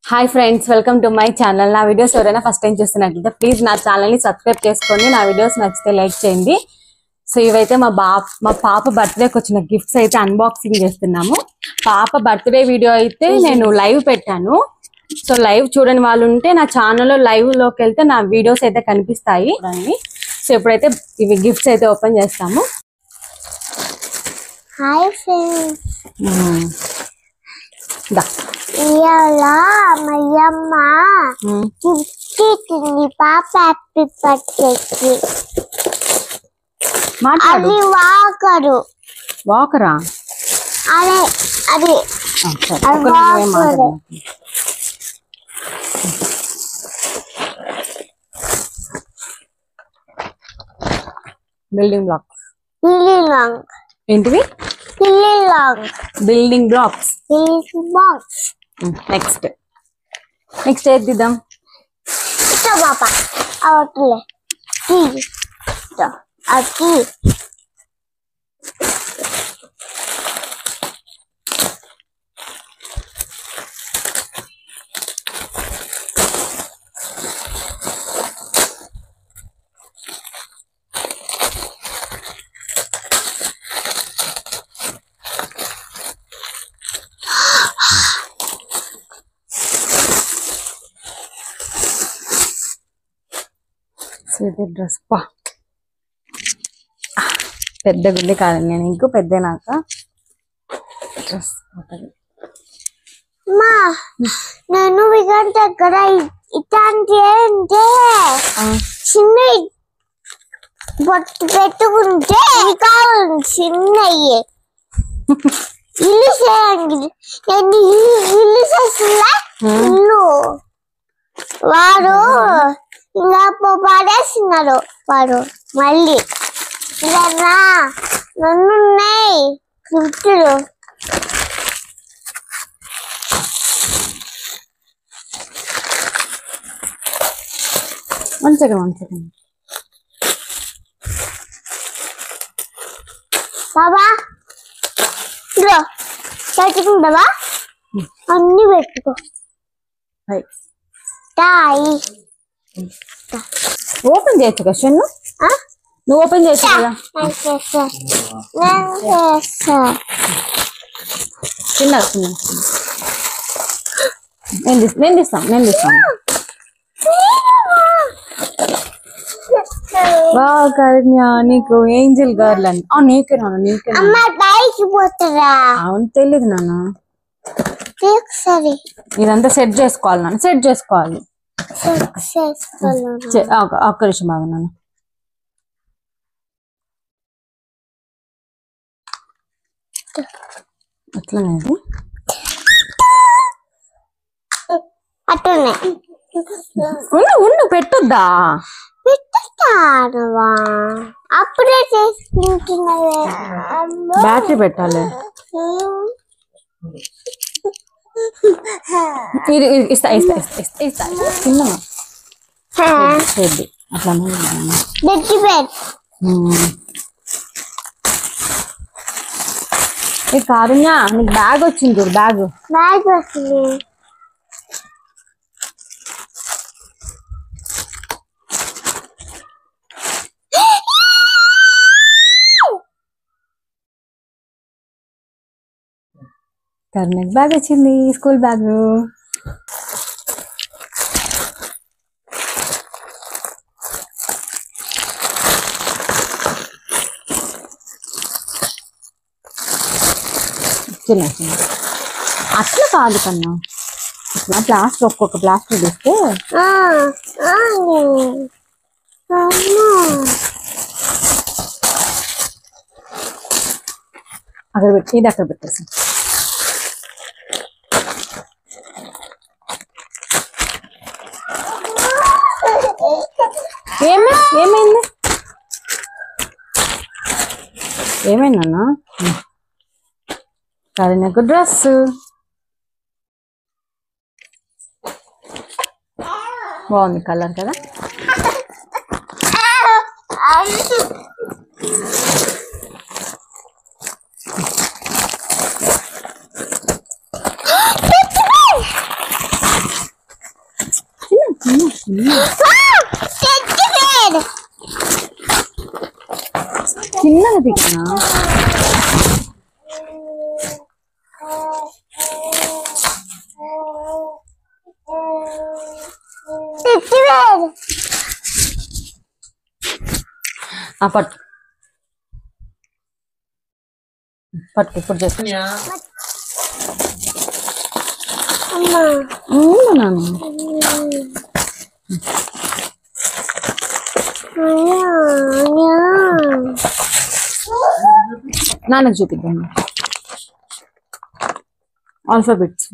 Hi friends, welcome to my channel. నా videos ఎవరైనా first time చూస్తున్నట్లయితే ప్లీజ్ నా ఛానల్ని సబ్స్క్రైబ్ చేసుకోండి. నా వీడియోస్ నచ్చితే లైక్ చేయండి. సో ఇవైతే మా పాప బర్త్డేకి వచ్చిన గిఫ్ట్స్ అయితే అన్బాక్సింగ్ చేస్తున్నాము. పాప బర్త్డే వీడియో అయితే నేను లైవ్ పెట్టాను. సో లైవ్ చూడని వాళ్ళు ఉంటే నా ఛానల్లో లైవ్ లోకి వెళ్తే నా వీడియోస్ అయితే కనిపిస్తాయి. సో ఇప్పుడైతే ఇవి గిఫ్ట్స్ అయితే ఓపెన్ చేస్తాము. హాయ్ ఫ్రెండ్స్, దా ఇవాళ మయ్యమ్మ గిఫ్ట్ ఇచ్చింది పాప హ్యాపీ బర్త్డేకి. అది వాకరా అదే అది బిల్డింగ్ బ్లాక్స్. ఏంటివి? Building blocks. నెక్స్ట్ ఏది దిద్దాం? పాప అవట్లే అది డ్రెస్ పెద్ద గుండె కాదు, నేను ఇంకో పెద్ద నాక డ్రెస్. నేను విగన్ దగ్గర ఇట్లాంటి అంటే చిన్న బొట్టు పెట్టుకుంటే చిన్నయ్యే ఇల్లు చేయండి. నేను ఇల్లు చేస్తున్నా. ఇల్లు వాడు ఇంకా పడేస్తున్నారు. వాడు మళ్ళీ నన్నున్నాయి గిఫ్ట్లు. వన్ సెకండ్ బాబా ఇదిగో పెట్టుకుంటావా? అన్ని పెట్టుకో. ఓపెన్ చేయొచ్చు కదా షన్ను? నువ్వు ఓపెన్ చేయొచ్చు కదా? చిన్న నేను తీస్తాను. కరుణ్య, నీకు ఏంజల్ గర్ల్ అని నీకే అవును తెలీదు నాన్న. ఇదంతా సెట్ చేసుకోవాలి నాన్న, సెట్ చేసుకోవాలి. ఒక్క నిమిషం బాగా నాన్న. అట్లనేది ఉండు పెట్టొద్దా? అప్పుడే చేసుకుంటున్నదే. బ్యాటరీ పెట్టాలి. ఇస్తా చిన్న అట్లా కారుణ్య, నీకు బ్యాగ్ వచ్చింది చూడు. బ్యాగ్ వచ్చింది. కరుణ్యకి బ్యాగ్ వచ్చింది, స్కూల్ బ్యాగ్. అట్లా కాదు కన్నా, ఇట్లా ప్లాస్టర్ ఒక్కొక్క ప్లాస్టర్ తీస్తే అక్కడ పెట్టి ఇది అక్కడ పెట్టేసి. ఏమైందన్నా? కరుణకు డ్రెస్ బాగుంది, కలర్ కదా. చిన్నగా దిగినా పట్టు పట్టు ఇప్పుడు చేస్తా నాన్న నాన్నకు చూపిద్దాం ఆల్ఫాబెట్స్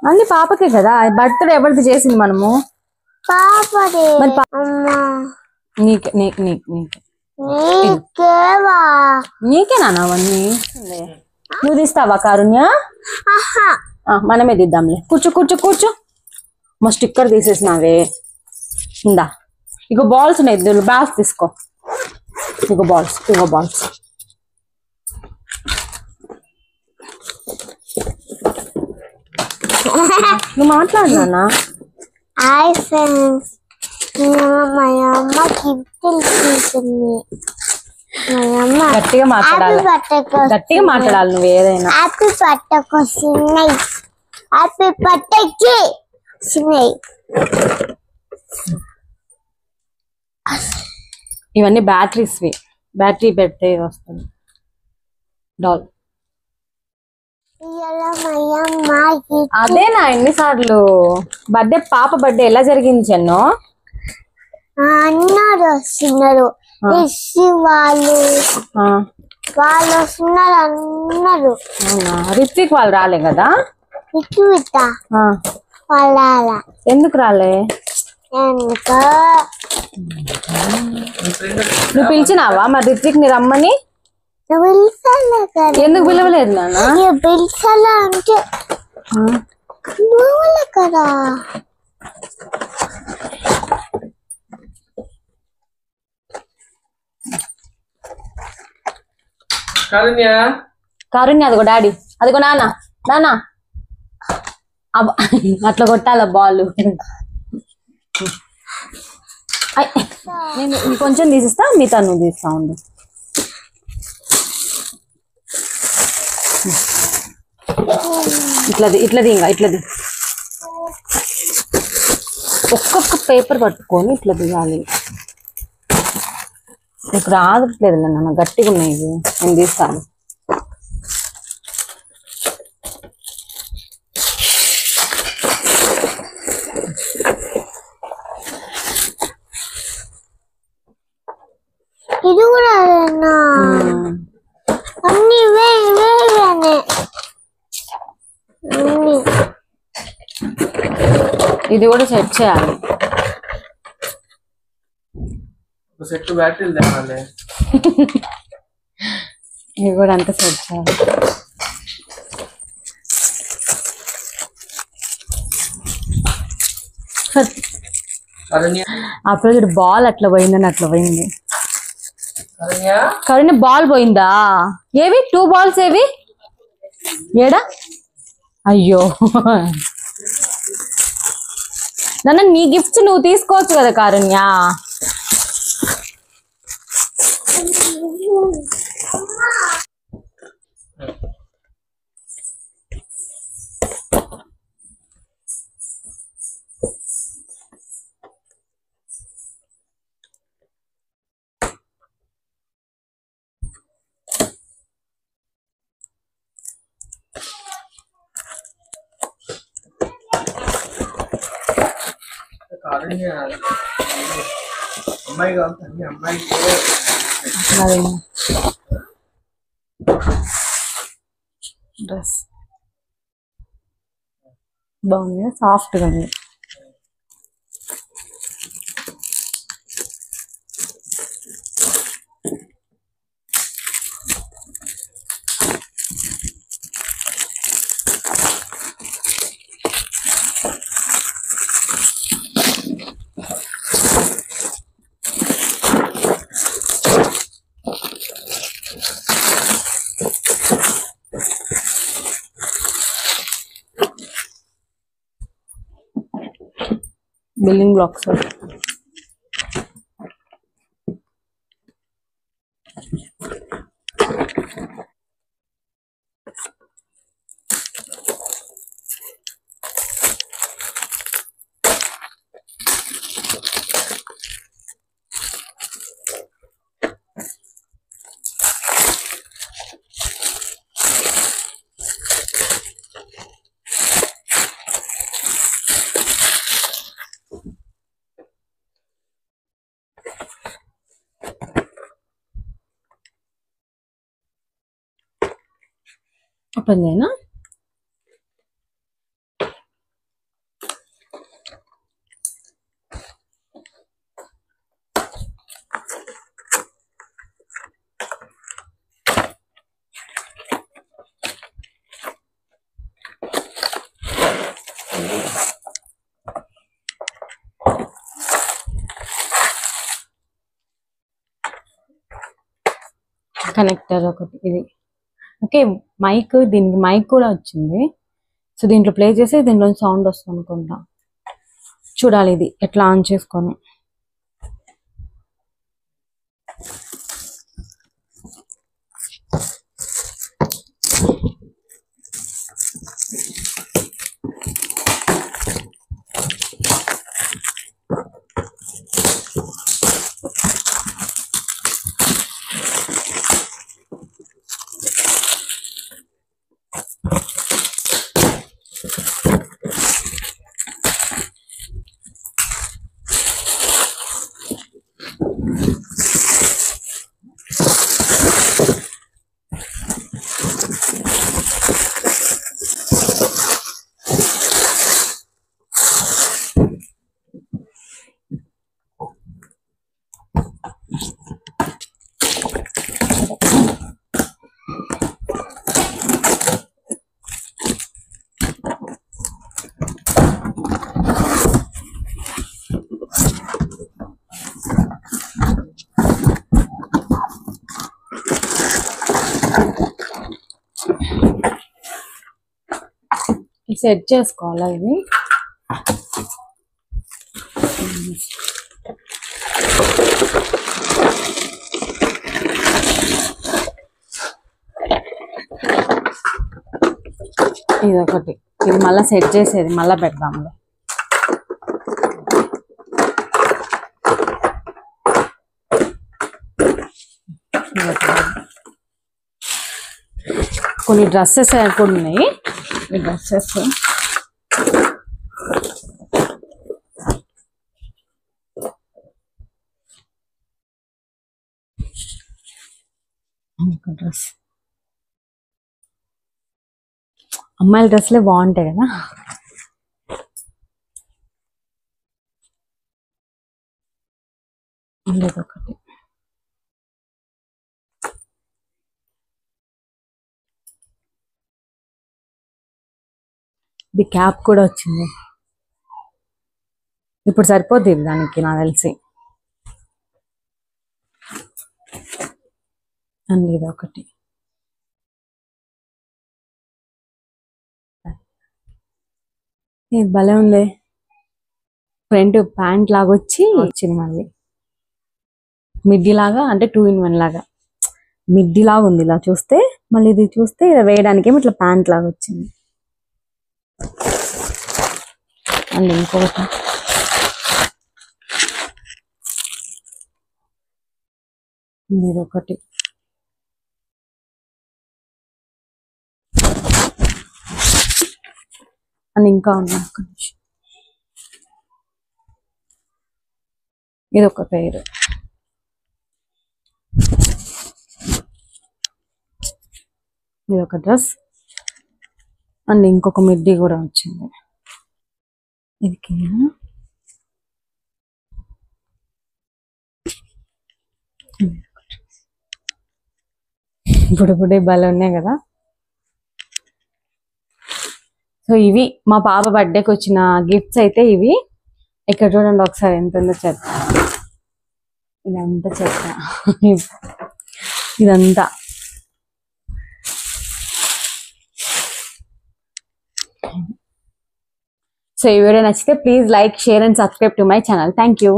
అన్ని పాపకే కదా బర్త్డే ఎవరిది చేసింది మనము నీకే నాన్న అవన్నీ నువ్వు తీస్తావా కారుణ్య మనమే తీద్దాంలే కూర్చో కూర్చో కూర్చో మా స్టిక్కర్ తీసేసినావే ఇందా ఇగో బాల్స్ ఉన్నాయి బాల్స్ తీసుకో ఇగో బాల్స్ నువ్వు మాట్లాడినా హాయ్ ఫ్రెండ్స్ మా అమ్మ గిఫ్ట్లు తీసుకుంది గట్టిగా మాట్లాడాలి నువ్వు ఏదైనా హ్యాపీ బర్త్డే చిన్నయ్య హ్యాపీ బర్త్డేకి చిన్నయ్య ఇవన్నీ బ్యాటరీస్ బ్యాటరీ పెడితే వస్తుంది డాల్ అదేనా ఎన్నిసార్లు బర్త్డే పాప బర్త్డే ఎలా జరిగింది చెన్నో అన్నారు వస్తున్నారు వాళ్ళు వస్తున్నారు అన్నారు అవునా రిత్విక్ వాళ్ళు రాలే కదా వాళ్ళ ఎందుకు రాలే నువ్వు పిలిచినావా మరి రిత్విక్ ని రమ్మని ఎందుకు పిలవలేదు నాన్న పిలిచాలా అంటే కదా కారుణ్య అదిగో డాడీ అదిగో నాన్న అట్లా కొట్టాల బాల్ నేను కొంచెం తీసిస్తా మిగతా నువ్వు తీస్తా ఉండు ఇట్లది ఒక్కొక్క పేపర్ పట్టుకొని ఇట్లా దిగాలి నీకు రాదట్లేదు నాన్న గట్టిగా ఉన్నాయి నేను తీస్తాను ఇది కూడా అన్ని ఇది కూడా సెట్ చేయాలి సెట్ బ్యాటరీలు తేవాలి ఇది కూడా అంతా సెట్ చేయాలి అప్పుడు బాల్ అట్లా పోయిందని అట్లా పోయింది కరుణ్య బాల్ పోయిందా ఏవి 2 బాల్స్ ఏవి ఏడా అయ్యో నన్ను నీ గిఫ్ట్స్ నువ్వు తీసుకోవచ్చు కదా కారుణ్య అమ్మాయి కావాలి అమ్మాయికి డ్రెస్ బాగుంది సాఫ్ట్గా ఉంది బిల్డింగ్ బ్లాక్స్. ఓపెన్ చేయనా? కనెక్టర్ ఒకటి ఇది. ఓకే, మైక్, దీనికి మైక్ కూడా వచ్చింది. సో దీంట్లో ప్లే చేసి దీంట్లో సౌండ్ వస్తుంది అనుకుంటా. చూడాలి ఇది ఎట్లా ఆన్ చేసుకోను. సెట్ చేసుకోవాలా ఇది? ఇదొకటి, ఇది మళ్ళీ సెట్ చేసేది, మళ్ళీ పెడదాంలే. కొన్ని డ్రెస్సెస్ కూడా ఉన్నాయి. ఈ డ్రెస్సెస్ డ్రెస్, అమ్మాయిల డ్రెస్లే బాగుంటాయి కదా. ఒకటి ఇది క్యాప్ కూడా వచ్చింది. ఇప్పుడు సరిపోద్ది దానికి నాకు తెలిసి. అండ్ ఇది ఒకటి, ఇది భలే ఉంది. ఫ్రంట్ ప్యాంట్ లాగా వచ్చింది, మళ్ళీ మిడ్డీ లాగా, అంటే 2 in 1 లాగా మిడ్డీ లాగా ఉంది ఇలా చూస్తే. మళ్ళీ ఇది చూస్తే ఇలా వేయడానికి ఏమో ఇట్లా ప్యాంట్ లాగా వచ్చింది. అండ్ ఇంకొకటి ఇది ఒకటి, అని ఇంకా ఉన్నా. ఇది ఒక పేరు, ఇది ఒక డ్రెస్. అండ్ ఇంకొక మిడ్డీ కూడా వచ్చింది. ఇది ఇప్పుడు భలే ఉన్నాయి కదా. సో ఇవి మా పాప బర్త్డేకి వచ్చిన గిఫ్ట్స్ అయితే ఇవి. ఇక్కడ చూడండి ఒకసారి ఎంత ఉందో చెత్త, ఇదంతా చెత్త, ఇదంతా. సో ఈ వీడియో నచ్చితే please like share and subscribe to my channel. Thank you.